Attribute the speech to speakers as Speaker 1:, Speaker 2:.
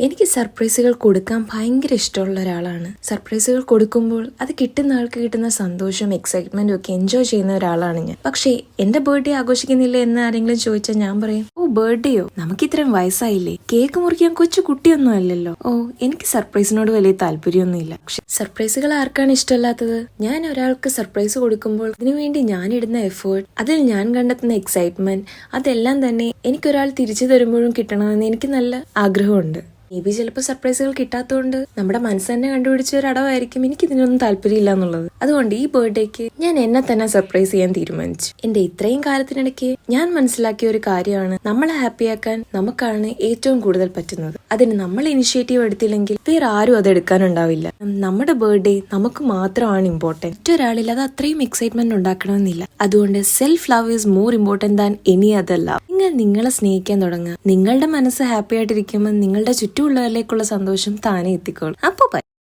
Speaker 1: എനിക്ക് സർപ്രൈസുകൾ കൊടുക്കാൻ ഭയങ്കര ഇഷ്ടമുള്ള ഒരാളാണ്. സർപ്രൈസുകൾ കൊടുക്കുമ്പോൾ അത് കിട്ടുന്ന ആൾക്ക് കിട്ടുന്ന സന്തോഷം, എക്സൈറ്റ്മെന്റും ഒക്കെ എൻജോയ് ചെയ്യുന്ന ഒരാളാണ് ഞാൻ. പക്ഷേ എന്റെ ബർത്ത്ഡേ ആഘോഷിക്കുന്നില്ല എന്ന് ആരെങ്കിലും ചോദിച്ചാൽ ഞാൻ പറയും, ഓ ബർത്ത്ഡേയോ, നമുക്ക് ഇത്രയും വയസ്സായില്ലേ, കേക്ക് മുറിക്കാൻ കൊച്ചു കുട്ടിയൊന്നും അല്ലല്ലോ. ഓ എനിക്ക് സർപ്രൈസിനോട് വലിയ താല്പര്യമൊന്നുമില്ല. പക്ഷെ സർപ്രൈസുകൾ ആർക്കാണ് ഇഷ്ടമല്ലാത്തത്? ഞാൻ ഒരാൾക്ക് സർപ്രൈസ് കൊടുക്കുമ്പോൾ അതിനുവേണ്ടി ഞാൻ ഇടുന്ന എഫേർട്ട്, അതിൽ ഞാൻ കണ്ടെത്തുന്ന എക്സൈറ്റ്മെന്റ്, അതെല്ലാം തന്നെ എനിക്കൊരാൾ തിരിച്ചു തരുമ്പോഴും കിട്ടണമെന്ന് എനിക്ക് നല്ല ആഗ്രഹമുണ്ട്. മേ ബി ചിലപ്പോൾ സർപ്രൈസുകൾ കിട്ടാത്തതുകൊണ്ട് നമ്മുടെ മനസ്സ് തന്നെ കണ്ടുപിടിച്ച ഒരു അടവായിരിക്കും എനിക്ക് ഇതിനൊന്നും താല്പര്യമില്ല എന്നുള്ളത്. അതുകൊണ്ട് ഈ ബർത്ത്ഡേക്ക് ഞാൻ എന്നെ തന്നെ സർപ്രൈസ് ചെയ്യാൻ തീരുമാനിച്ചു. എന്റെ ഇത്രയും കാലത്തിനിടയ്ക്ക് ഞാൻ മനസ്സിലാക്കിയ ഒരു കാര്യമാണ്, നമ്മളെ ഹാപ്പിയാക്കാൻ നമുക്കാണ് ഏറ്റവും കൂടുതൽ പറ്റുന്നത്. അതിന് നമ്മൾ ഇനിഷ്യേറ്റീവ് എടുത്തില്ലെങ്കിൽ വേറെ ആരും അത് എടുക്കാനുണ്ടാവില്ല. നമ്മുടെ ബർത്ത്ഡേ നമുക്ക് മാത്രമാണ് ഇമ്പോർട്ടന്റ്. മറ്റൊരാളിൽ അത് അത്രയും എക്സൈറ്റ്മെന്റ് ഉണ്ടാക്കണമെന്നില്ല. അതുകൊണ്ട് self love is more important than any other love. നിങ്ങൾ നിങ്ങളെ സ്നേഹിക്കാൻ തുടങ്ങുക. നിങ്ങളുടെ മനസ്സ് ഹാപ്പി ആയിട്ടിരിക്കുമ്പോൾ നിങ്ങളുടെ ചുറ്റുമുള്ളവരിലേക്കുള്ള സന്തോഷം താനെ എത്തിക്കോളും. അപ്പൊ